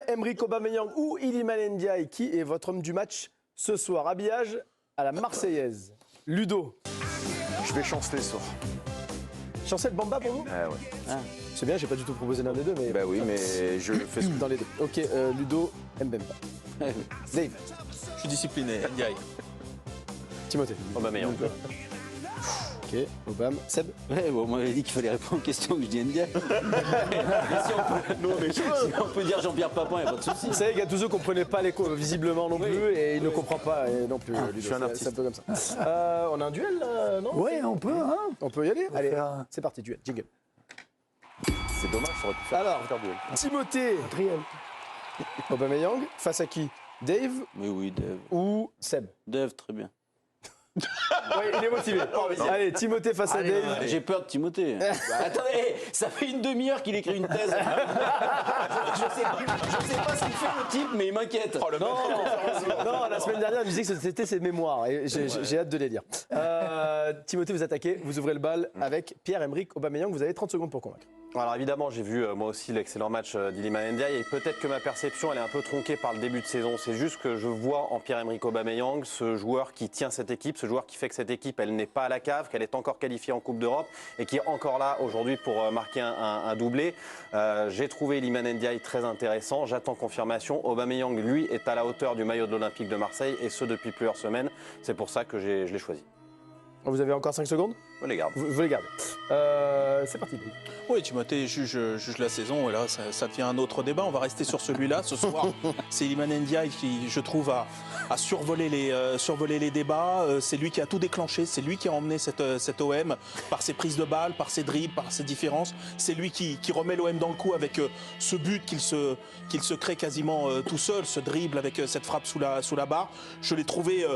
Pierre-Emerick Aubameyang ou Iliman Ndiaye, qui est votre homme du match ce soir? Habillage à la Marseillaise. Ludo. Je vais chanceler ce soir. Chancel Bamba pour vous? Ouais. Ah. C'est bien, j'ai pas du tout proposé l'un des deux, mais. Bah oui, mais je fais ce que dans les deux. Ok, Ludo, Mbemba. Dave. Je suis discipliné, Ndiaye. Timothée. Aubameyang. Ok, Obama. Seb. Ouais, bon, on m'avait dit qu'il fallait répondre aux questions que je dis Ndiaye. Si on peut dire Jean-Pierre Papin, il n'y a pas de souci. Vous savez qu'il y a tous ceux qui ne comprenaient pas l'écho visiblement non plus et il ne comprend pas non plus. Ludo, je suis un artiste. C'est un peu comme ça. On a un duel là, non? Oui, on peut. Hein, on peut y aller. Allez, faire... c'est parti, duel. Jingle. C'est dommage, ça aurait pu faire Alors, duel. Timothée. Aubameyang face à qui? Dave? Mais oui, Dave. Ou Seb? Dave, très bien. Oui, il est motivé. Allez, Timothée face à Dave. J'ai peur de Timothée. Attendez, ça fait une demi-heure qu'il écrit une thèse. je sais pas ce qu'il fait le type, mais il m'inquiète. Non, la semaine dernière, il disait que c'était ses mémoires et j'ai hâte de les lire. Timothée, vous attaquez, vous ouvrez le bal avec Pierre-Emerick Aubameyang. Vous avez 30 secondes pour convaincre. Alors évidemment, j'ai vu moi aussi l'excellent match d'Iliman Ndiaye et peut-être que ma perception elle est un peu tronquée par le début de saison. C'est juste que je vois en Pierre-Emerick Aubameyang ce joueur qui tient cette équipe, ce joueur qui fait que cette équipe elle n'est pas à la cave, qu'elle est encore qualifiée en Coupe d'Europe et qui est encore là aujourd'hui pour marquer un doublé. J'ai trouvé Iliman Ndiaye très intéressant, j'attends confirmation. Aubameyang lui est à la hauteur du maillot de l'Olympique de Marseille et ce depuis plusieurs semaines. C'est pour ça que je l'ai choisi. Vous avez encore 5 secondes? Je les garde. Vous les gardez. C'est parti. Oui, Timothée juge la saison et là, ça devient un autre débat. On va rester sur celui-là. Ce soir, c'est Iliman Ndiaye qui, je trouve, a survolé les débats. C'est lui qui a tout déclenché. C'est lui qui a emmené cette OM par ses prises de balles, par ses dribbles, par ses différences. C'est lui qui remet l'OM dans le coup avec ce but qu'il se crée quasiment tout seul, ce dribble avec cette frappe sous la barre. Je l'ai trouvé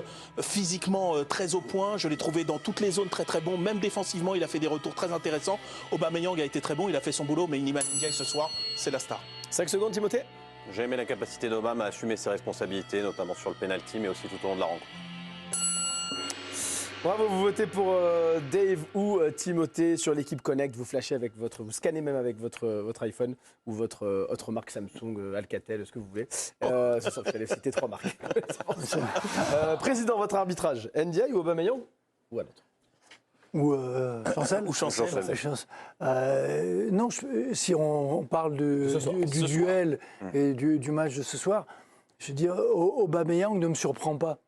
physiquement très au point. Je l'ai trouvé dans toutes les zones très très bon. Même défensivement, il a fait des retours très intéressants. Aubameyang a été très bon, il a fait son boulot, mais Iliman Ndiaye ce soir, c'est la star. 5 secondes, Timothée. J'ai aimé la capacité d'Aubameyang à assumer ses responsabilités, notamment sur le penalty, mais aussi tout au long de la rencontre. Bravo, vous votez pour Dave ou Timothée sur l'équipe Connect. Vous flashez avec vous scannez même avec votre iPhone ou votre autre marque Samsung, Alcatel, ce que vous voulez. C'est ça, vous allez citer 3 marques. Président, votre arbitrage, Ndiaye ou Aubameyang ou un autre? Ou Chancel. Ou Chancel. Non, si on parle du duel et du match de ce soir, je veux dire, Aubameyang ne me surprend pas.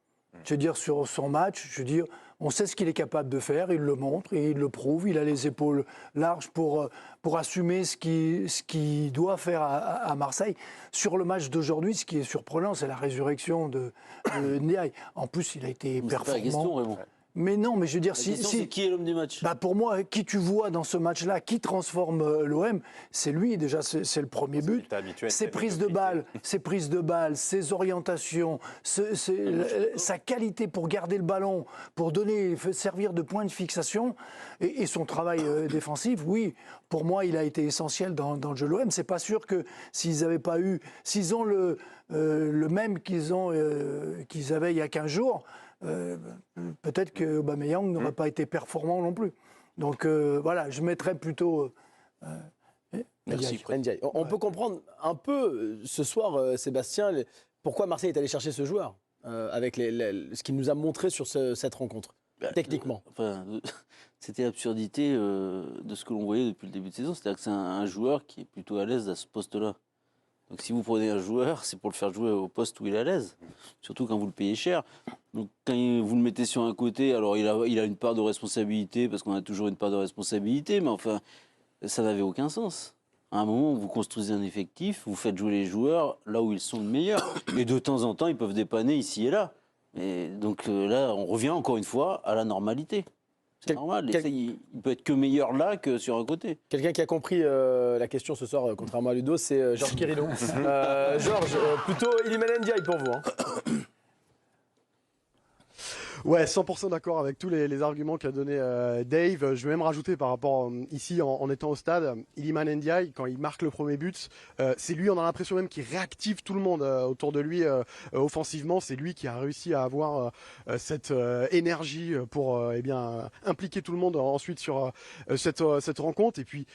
Je veux dire, sur son match, je veux dire, on sait ce qu'il est capable de faire, il le montre et il le prouve. Il a les épaules larges pour assumer ce qu'il doit faire à Marseille. Sur le match d'aujourd'hui, ce qui est surprenant, c'est la résurrection de Ndiaye. En plus, il a été performant. C'est pas la question, Raymond. Mais non, mais je veux dire, c'est qui est l'homme du match? Bah pour moi, qui tu vois dans ce match-là, qui transforme l'OM, c'est lui déjà, c'est le premier but. Ses prises de balles, ses orientations, sa qualité pour garder le ballon, pour servir de point de fixation et son travail défensif. Oui, pour moi, il a été essentiel dans le jeu de l'OM. C'est pas sûr que s'ils ont le même qu'ils avaient il y a 15 jours. Peut-être que Aubameyang n'aurait pas été performant non plus. Donc voilà, je mettrais plutôt Merci. Ndiaye. On peut comprendre un peu ce soir, Sébastien, pourquoi Marseille est allé chercher ce joueur avec ce qu'il nous a montré sur cette rencontre, techniquement. C'était l'absurdité de ce que l'on voyait depuis le début de saison. C'est-à-dire que c'est un joueur qui est plutôt à l'aise à ce poste-là. Donc si vous prenez un joueur, c'est pour le faire jouer au poste où il est à l'aise, surtout quand vous le payez cher. Donc quand vous le mettez sur un côté, alors il a une part de responsabilité, parce qu'on a toujours une part de responsabilité, mais enfin, ça n'avait aucun sens. À un moment, vous construisez un effectif, vous faites jouer les joueurs là où ils sont le meilleur. Et de temps en temps, ils peuvent dépanner ici et là. Et donc là, on revient encore une fois à la normalité. C'est normal, il peut être que meilleur là que sur un côté. Quelqu'un qui a compris la question ce soir, contrairement à Ludo, c'est Georges Quirino. Georges, plutôt Iliman Ndiaye pour vous. Ouais, 100% d'accord avec tous les arguments qu'a donné Dave. Je vais même rajouter par rapport ici en étant au stade, Iliman Ndiaye, quand il marque le premier but, c'est lui, on a l'impression même qu'il réactive tout le monde autour de lui offensivement. C'est lui qui a réussi à avoir cette énergie pour impliquer tout le monde ensuite sur cette rencontre. Et puis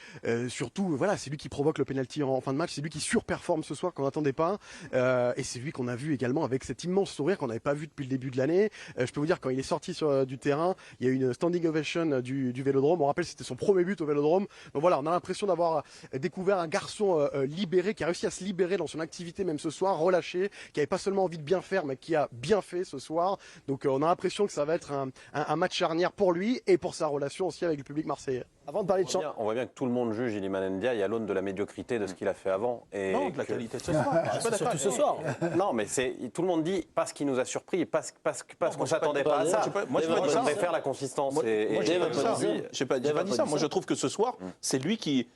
surtout, voilà, c'est lui qui provoque le penalty en fin de match. C'est lui qui surperforme ce soir qu'on n'attendait pas. Et c'est lui qu'on a vu également avec cet immense sourire qu'on n'avait pas vu depuis le début de l'année. Je peux vous dire, quand il est sorti du terrain, il y a eu une standing ovation du Vélodrome. On rappelle, c'était son premier but au Vélodrome. Donc voilà, on a l'impression d'avoir découvert un garçon libéré, qui a réussi à se libérer dans son activité même ce soir, relâché, qui avait pas seulement envie de bien faire, mais qui a bien fait ce soir. Donc on a l'impression que ça va être un match charnière pour lui et pour sa relation aussi avec le public marseillais. Avant de parler de On voit bien que tout le monde juge Iliman Ndiaye à l'aune de la médiocrité de ce qu'il a fait avant. Et Non, de la qualité de ce soir. Je suis pas surtout d'accord. ce soir. Non, mais tout le monde dit parce qu'il nous a surpris, parce qu'on ne s'attendait pas à ça. Moi, je préfère la consistance. Moi, j'ai pas dit ça. Moi, je trouve que ce soir, c'est lui qui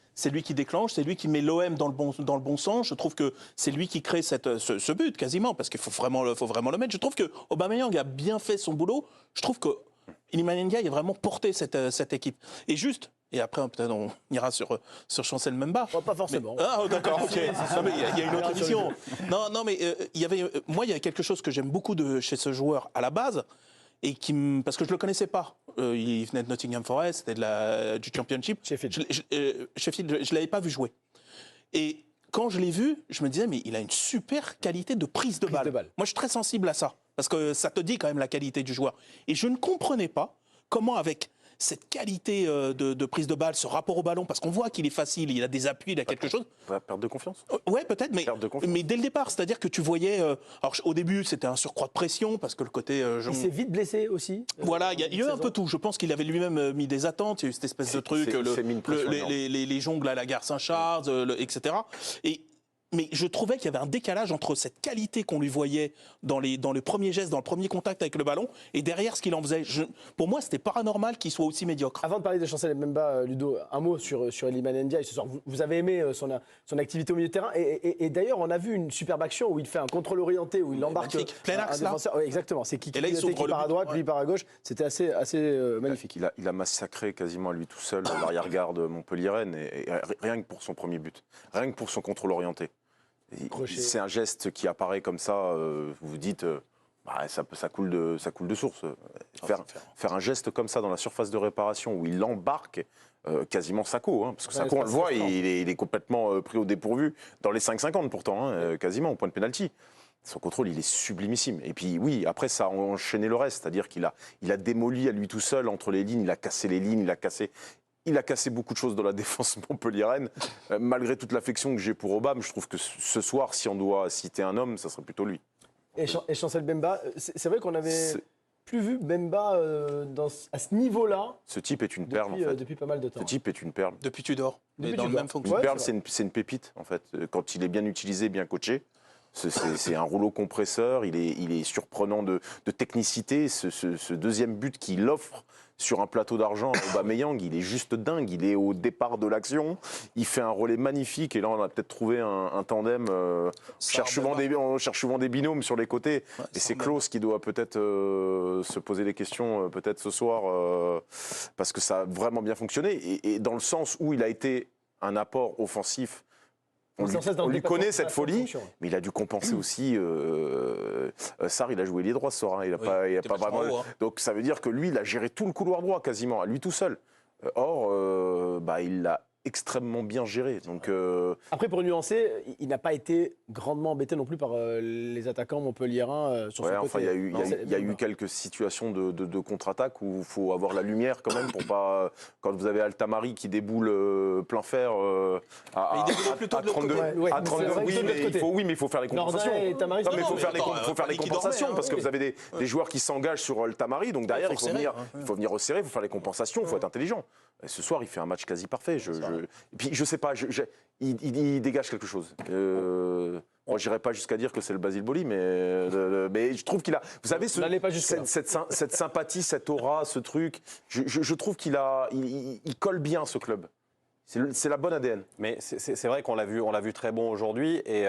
déclenche, c'est lui qui met l'OM dans le bon sens. Je trouve que c'est lui qui crée ce but quasiment, parce qu'il faut vraiment le mettre. Je trouve que Aubameyang a bien fait son boulot. Je trouve que Iliman Ndiaye a vraiment porté cette équipe. Et après, peut-être on ira sur Chancel Memba. Oh, pas forcément. D'accord, ok. Non, mais il y a une autre vision. Non, mais il y a quelque chose que j'aime beaucoup chez ce joueur à la base, et parce que je le connaissais pas. Il venait de Nottingham Forest, c'était du Championship. Sheffield. Sheffield, je l'avais pas vu jouer. Et quand je l'ai vu, je me disais, mais il a une super qualité de prise de balle. Moi, je suis très sensible à ça, parce que ça te dit quand même la qualité du joueur. Et je ne comprenais pas comment, avec cette qualité de prise de balle, ce rapport au ballon, parce qu'on voit qu'il est facile, il a des appuis, il a quelque chose. Perte de confiance. Ouais, peut-être, mais dès le départ, c'est-à-dire que tu voyais. Alors, au début, c'était un surcroît de pression, parce que le côté. Il s'est vite blessé aussi. Voilà, il y a eu un peu tout. Je pense qu'il avait lui-même mis des attentes. Il y a eu cette espèce de truc, les jongles à la gare Saint-Charles, etc. Mais je trouvais qu'il y avait un décalage entre cette qualité qu'on lui voyait dans le premier geste, dans le premier contact avec le ballon, et derrière ce qu'il en faisait. Pour moi, c'était paranormal qu'il soit aussi médiocre. Avant de parler de Chancel Mbemba, Ludo, un mot sur Iliman Ndiaye ce soir. Vous avez aimé son activité au milieu de terrain. Et d'ailleurs, on a vu une superbe action où il fait un contrôle orienté, où il embarque plein axe, un défenseur. Oui, exactement. C'est qui part à droite, lui part à gauche. C'était assez magnifique. Il a massacré quasiment à lui tout seul l'arrière-garde montpelliéraine, et rien que pour son premier but, rien que pour son contrôle orienté. C'est un geste qui apparaît comme ça, vous vous dites, ça coule de source. Faire un geste comme ça dans la surface de réparation où il embarque quasiment Sakho, parce que Sakho, on le voit, il est complètement pris au dépourvu dans les 5,50 pourtant, quasiment au point de pénalty. Son contrôle, il est sublimissime. Et puis oui, après ça a enchaîné le reste, c'est-à-dire qu'il a démoli à lui tout seul entre les lignes, il a cassé les lignes, il a cassé beaucoup de choses dans la défense montpelliéraine. Malgré toute l'affection que j'ai pour Aubame, je trouve que ce soir, si on doit citer un homme, ça serait plutôt lui. Et Chancel Mbemba, c'est vrai qu'on avait plus vu Mbemba à ce niveau-là. Ce type est une perle, en fait. Depuis pas mal de temps. Ce type est une perle. Depuis Tudor. Depuis dans Tudor. le même fonction. Une perle, c'est une pépite, en fait. Quand il est bien utilisé, bien coaché. C'est un rouleau compresseur, il est surprenant de technicité. Ce deuxième but qu'il offre sur un plateau d'argent à Aubameyang, il est juste dingue. Il est au départ de l'action, il fait un relais magnifique. Et là, on a peut-être trouvé un tandem. On cherche souvent des binômes sur les côtés. Et c'est Klose qui doit peut-être se poser des questions peut-être ce soir, parce que ça a vraiment bien fonctionné. Et dans le sens où il a été un apport offensif. On lui connaît cette folie, mais il a dû compenser aussi. Sarr, il a joué les droits ce soir. Il a pas vraiment. Donc ça veut dire que lui, il a géré tout le couloir droit quasiment, à lui tout seul. Or, il l'a extrêmement bien géré. Donc, après, pour nuancer, il n'a pas été grandement embêté non plus par les attaquants montpelliérains sur son côté. Il y a eu quelques situations de contre-attaque où il faut avoir la lumière quand même pour pas. Quand vous avez Altamari qui déboule plein fer à 32. Oui, mais il faut faire les compensations. Non, mais il faut faire les compensations parce que vous avez des joueurs qui s'engagent sur Altamari, donc derrière il faut venir resserrer, il faut faire les compensations, il faut être intelligent. Et ce soir, il fait un match quasi parfait. Et puis, je sais pas, il dégage quelque chose. Moi, j'irais pas jusqu'à dire que c'est le Basile Boli, mais je trouve qu'il a. Vous savez, cette sympathie, cette aura, ce truc. Je trouve qu'il colle bien ce club. C'est la bonne ADN. Mais c'est vrai qu'on l'a vu très bon aujourd'hui et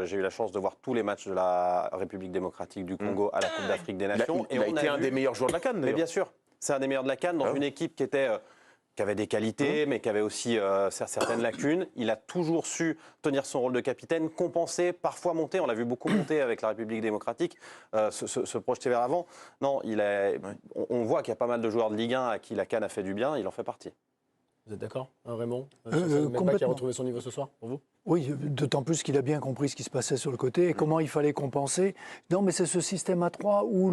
j'ai eu la chance de voir tous les matchs de la République démocratique du Congo à la Coupe d'Afrique des Nations. Il a été un des meilleurs joueurs de la CAN, Mais d'ailleurs. bien sûr, c'est un des meilleurs de la CAN dans une équipe qui avait des qualités, mais qui avait aussi certaines lacunes. Il a toujours su tenir son rôle de capitaine, compenser, parfois monter. On l'a vu beaucoup monter avec la République démocratique, se projeter vers l'avant. Non, on voit qu'il y a pas mal de joueurs de Ligue 1 à qui la CAN a fait du bien. Il en fait partie. Vous êtes d'accord, Raymond Complètement. Qui a retrouvé son niveau ce soir, pour vous? Oui, d'autant plus qu'il a bien compris ce qui se passait sur le côté et comment il fallait compenser. Non, mais c'est ce système à 3 où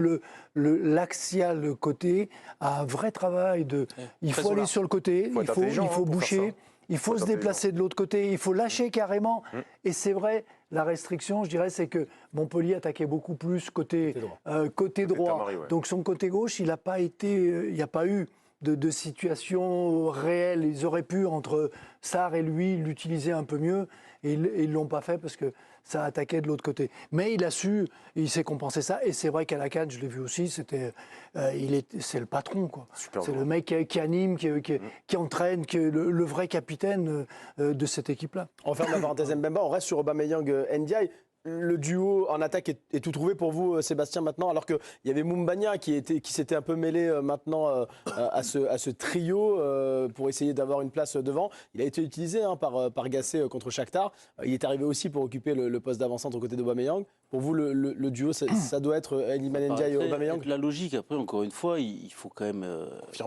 l'axial côté a un vrai travail de. Il faut aller sur le côté, il faut boucher, il faut se déplacer de l'autre côté, il faut lâcher carrément. Et c'est vrai, la restriction, je dirais, c'est que Montpellier attaquait beaucoup plus côté droit. Tamari, ouais. Donc son côté gauche, il n'y a pas eu de situation réelle. Ils auraient pu, entre Sarr et lui, l'utiliser un peu mieux. Et ils ne l'ont pas fait parce que ça attaquait de l'autre côté. Mais il s'est compensé ça. Et c'est vrai qu'à la CAN, je l'ai vu aussi, c'est le patron, quoi. C'est le mec qui anime, qui entraîne, qui est le vrai capitaine de cette équipe-là. On ferme la parenthèse Mbemba, on reste sur Aubameyang Ndiaye. Le duo en attaque est tout trouvé pour vous, Sébastien, maintenant, alors qu'il y avait Moumbagna qui s'était un peu mêlé maintenant à ce trio pour essayer d'avoir une place devant. Il a été utilisé par Gasset contre Shakhtar. Il est arrivé aussi pour occuper le poste d'avant-centre aux côtés d'Aubameyang. Pour vous, le duo, ça doit être Iliman Ndiaye et Aubameyang? La logique, après, encore une fois, il faut quand même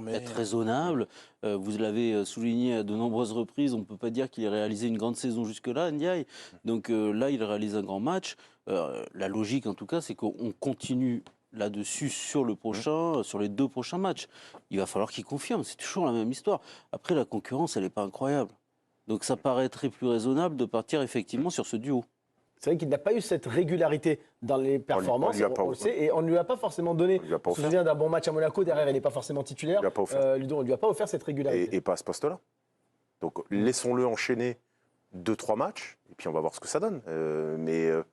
être raisonnable. Vous l'avez souligné à de nombreuses reprises, on ne peut pas dire qu'il ait réalisé une grande saison jusque-là, Ndiaye. Donc là, il réalise un grand match. La logique, en tout cas, c'est qu'on continue là-dessus sur les 2 prochains matchs. Il va falloir qu'il confirme, c'est toujours la même histoire. Après, la concurrence, elle n'est pas incroyable. Donc ça paraîtrait plus raisonnable de partir effectivement sur ce duo. C'est vrai qu'il n'a pas eu cette régularité dans les performances, on le sait, et on ne lui a pas forcément donné. On se souvient d'un bon match à Monaco, derrière il n'est pas forcément titulaire. Ludo, on ne lui a pas offert cette régularité. Et pas à ce poste-là. Donc laissons-le enchaîner 2-3 matchs, et puis on va voir ce que ça donne. Le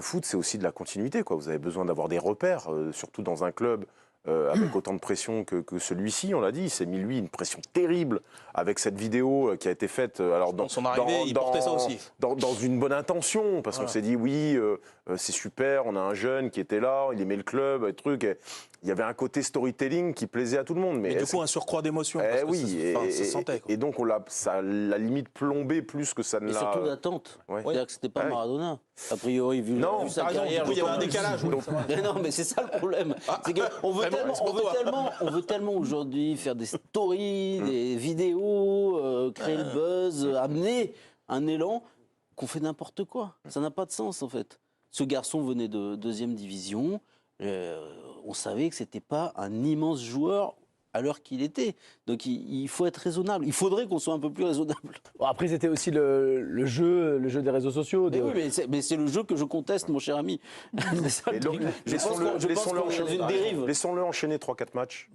foot, c'est aussi de la continuité, quoi. Vous avez besoin d'avoir des repères, surtout dans un club avec autant de pression que celui-ci, on l'a dit. Il s'est mis, lui, une pression terrible avec cette vidéo qui a été faite dans son arrivée, il portait ça aussi. Dans une bonne intention, parce qu'on s'est dit, oui, c'est super, on a un jeune qui était là, il aimait le club, et truc. Il y avait un côté storytelling qui plaisait à tout le monde. Mais du coup, un surcroît d'émotion. Oui, ça sentait. Et donc, ça l'a limite plombé plus que ça ne l'a... Et surtout d'attente. Ouais. C'est-à-dire que c'était pas Maradona. A priori, vu sa carrière... Il y avait un décalage. Mais non, mais c'est ça le problème. C'est qu'on veut tellement aujourd'hui faire des stories, des vidéos, créer le buzz, amener un élan, qu'on fait n'importe quoi. Ça n'a pas de sens, en fait. Ce garçon venait de 2e division. On savait que c'était pas un immense joueur à l'heure qu'il était. Donc il faut être raisonnable. Il faudrait qu'on soit un peu plus raisonnable. Bon, après, c'était aussi le jeu des réseaux sociaux. Oui, mais c'est le jeu que je conteste, mon cher ami. Laissons-le enchaîner 3-4 matchs.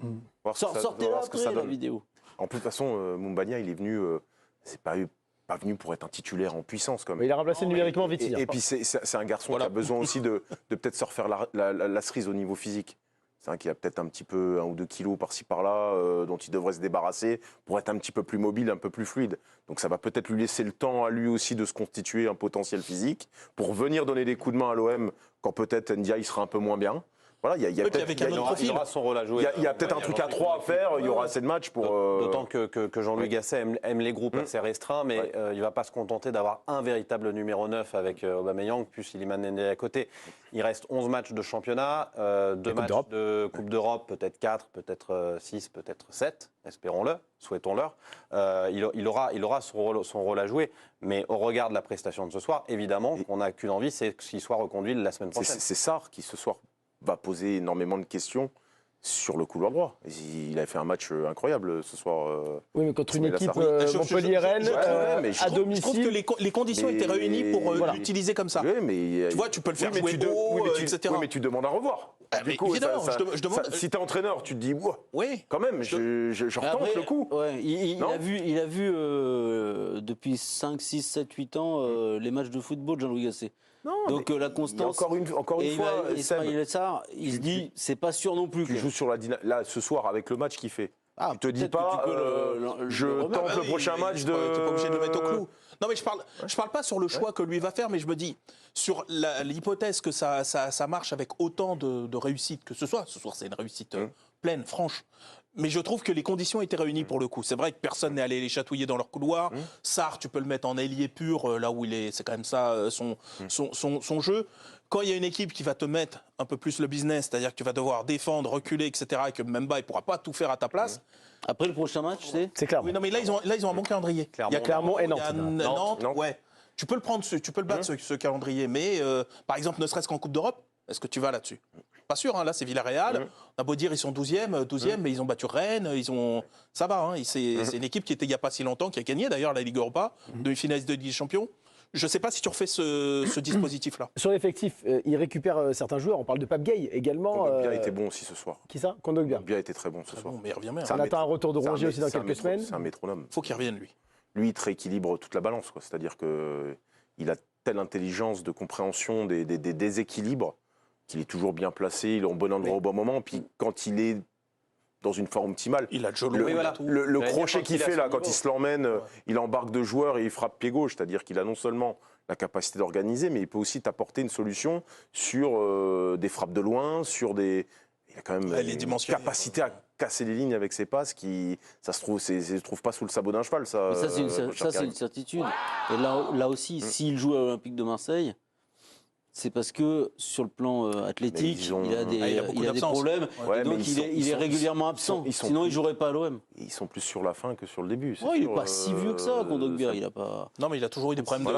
Sortez-la après la vidéo. En plus, de toute façon, Moumbagna, il est venu... c'est pas venu pour être un titulaire en puissance. Comme. Il a remplacé numériquement Vitinha. Et puis, c'est un garçon qui a besoin aussi de peut-être se refaire la cerise au niveau physique. C'est vrai qu'il y a peut-être un petit peu 1 ou 2 kilos par-ci par-là dont il devrait se débarrasser pour être un petit peu plus mobile, un peu plus fluide. Donc ça va peut-être lui laisser le temps à lui aussi de se constituer un potentiel physique pour venir donner des coups de main à l'OM quand peut-être Ndiaye sera un peu moins bien. Voilà, il y aura son rôle à jouer. Il y a peut-être un truc à 3 à faire, il y aura assez de matchs pour... D'autant que Jean-Louis Gasset aime les groupes assez restreints, mais il ne va pas se contenter d'avoir un véritable numéro 9 avec Aubameyang, plus Iliman Ndiaye à côté. Il reste 11 matchs de championnat, 2 matchs de Coupe d'Europe, peut-être 4, peut-être 6, peut-être 7, espérons-le, souhaitons-leur. Il aura son rôle à jouer, mais au regard de la prestation de ce soir, évidemment, qu'on n'a qu'une envie, c'est qu'il soit reconduit la semaine prochaine. C'est Sarr qui, ce soir, va poser énormément de questions sur le couloir droit. Il a fait un match incroyable ce soir. Oui, mais contre une équipe Montpellier-Rennes à domicile. Je trouve que les conditions étaient réunies pour l'utiliser comme ça. Oui, mais, tu vois, tu peux le faire jouer haut, etc. Oui, mais tu demandes à revoir. Du coup, évidemment, je demande... si t'es entraîneur, tu te dis, ouais, quand même, je retente le coup. Ouais, il a vu depuis 5, 6, 7, 8 ans les matchs de football, Jean-Louis Gasset. Non, donc la constance. Encore une fois, Ismaïla Sarr, il se dit, c'est pas sûr non plus. Tu joues sur là ce soir avec le match qu'il fait. Tu te dis pas, je tente le prochain match de. Tu n'es pas obligé de le mettre au clou. Non, mais je parle pas sur le choix que lui va faire, mais je me dis, sur l'hypothèse que ça marche avec autant de réussite que ce soir c'est une réussite pleine, franche. Mais je trouve que les conditions étaient réunies pour le coup. C'est vrai que personne n'est allé les chatouiller dans leur couloir. Sarr, tu peux le mettre en ailier pur, là où il est. C'est quand même ça son jeu. Quand il y a une équipe qui va te mettre un peu plus le business, c'est-à-dire que tu vas devoir défendre, reculer, etc., et que Mbemba il pourra pas tout faire à ta place. Après le prochain match, C'est clair. Oui, non, mais là ils ont un bon calendrier. Il y a Clermont et Nantes. Il y a Nantes, ouais. Tu peux le prendre, tu peux le battre ce calendrier, mais par exemple, ne serait-ce qu'en Coupe d'Europe, est-ce que tu vas là-dessus? Pas sûr, hein, là c'est Villarreal. On a beau dire ils sont 12e, mais ils ont battu Rennes, ça va. Hein, c'est une équipe qui était il n'y a pas si longtemps, qui a gagné d'ailleurs la Ligue Europa, demi-finaliste de Ligue des Champions. Je ne sais pas si tu refais ce dispositif-là. Sur l'effectif, il récupère certains joueurs. On parle de Pape Gay également. Kondogbia était bon aussi ce soir. Qui ça? Kondogbia. Kondogbia était très bon ce soir. Bon, mais il revient bien. On attend un retour de Rongier aussi dans quelques semaines. C'est un métronome. Faut qu'il revienne, lui. Lui, il te rééquilibre toute la balance. C'est-à-dire qu'il a telle intelligence de compréhension des déséquilibres qu'il est toujours bien placé, il est en bon endroit au bon moment. Puis quand il est dans une forme optimale, il a le crochet qu'il fait là, quand il se l'emmène, il embarque deux joueurs et il frappe pied gauche. C'est-à-dire qu'il a non seulement la capacité d'organiser, mais il peut aussi t'apporter une solution sur des frappes de loin, sur des... Il a quand même une capacité à casser les lignes avec ses passes qui, ça se trouve pas sous le sabot d'un cheval. Ça, c'est une certitude. Et là aussi, s'il joue à l'Olympique de Marseille, c'est parce que sur le plan athlétique, il a des problèmes. Ouais, et donc il est régulièrement absent. Sinon, il ne jouerait pas à l'OM. Ils sont plus sur la fin que sur le début. Il n'est pas si vieux que ça, Kondogbia. Il a pas... Non, mais il a toujours eu des problèmes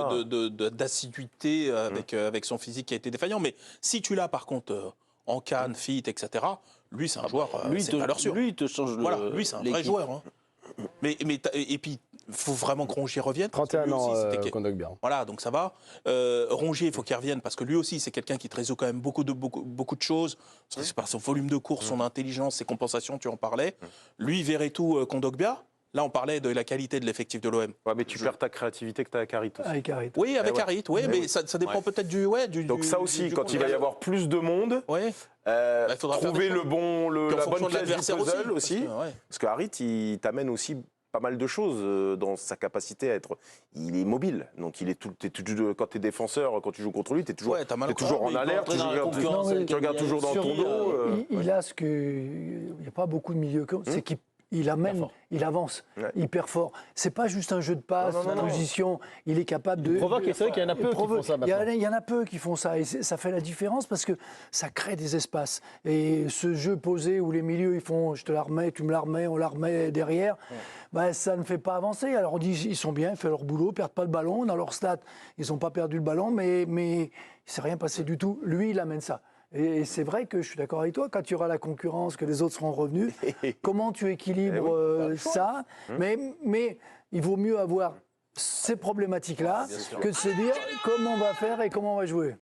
d'assiduité avec son physique qui a été défaillant. Mais si tu l'as, par contre, en Cannes, fit, etc., lui, c'est un joueur, c'est valeur sûre. Lui, il te change Voilà, lui, c'est un vrai joueur. Hein. Et puis, il faut vraiment que Rongier revienne. 31 ans, Kondogbia. Voilà, donc ça va. Rongier, il faut qu'il revienne parce que lui aussi, c'est quelqu'un qui te résout quand même beaucoup de choses. C'est par son volume de course, son intelligence, ses compensations, tu en parlais. Lui, Verretou, Kondogbia. Là, on parlait de la qualité de l'effectif de l'OM. Ouais, mais tu perds ta créativité que tu as avec Harit aussi. Avec Harit. Oui, avec Harit, mais ça dépend peut-être du... Donc ça aussi, quand il va y avoir plus de monde, trouver la bonne pièce du puzzle aussi. Parce que Harit, il t'amène aussi pas mal de choses dans sa capacité à être... Il est mobile, donc quand tu es défenseur, quand tu joues contre lui, tu es toujours en alerte, tu regardes toujours dans ton dos. Il a ce que... Il n'y a pas beaucoup de milieux comme c'est qu'il amène, il avance, hyper fort. C'est pas juste un jeu de passe, de position. Il est capable de... provoque, et c'est vrai qu'il y en a peu qui font ça maintenant. Il y en a peu qui font ça, et ça fait la différence parce que ça crée des espaces. Et ce jeu posé où les milieux, ils font, je te la remets, tu me la remets, on la remet derrière, ça ne fait pas avancer. Alors on dit, ils sont bien, ils font leur boulot, ils perdent pas le ballon. Dans leur stats, ils n'ont pas perdu le ballon, mais il ne s'est rien passé du tout. Lui, il amène ça. Et c'est vrai que je suis d'accord avec toi, quand il y aura la concurrence, que les autres seront revenus, comment tu équilibres ça, mais il vaut mieux avoir ces problématiques-là que de se dire comment on va faire et comment on va jouer.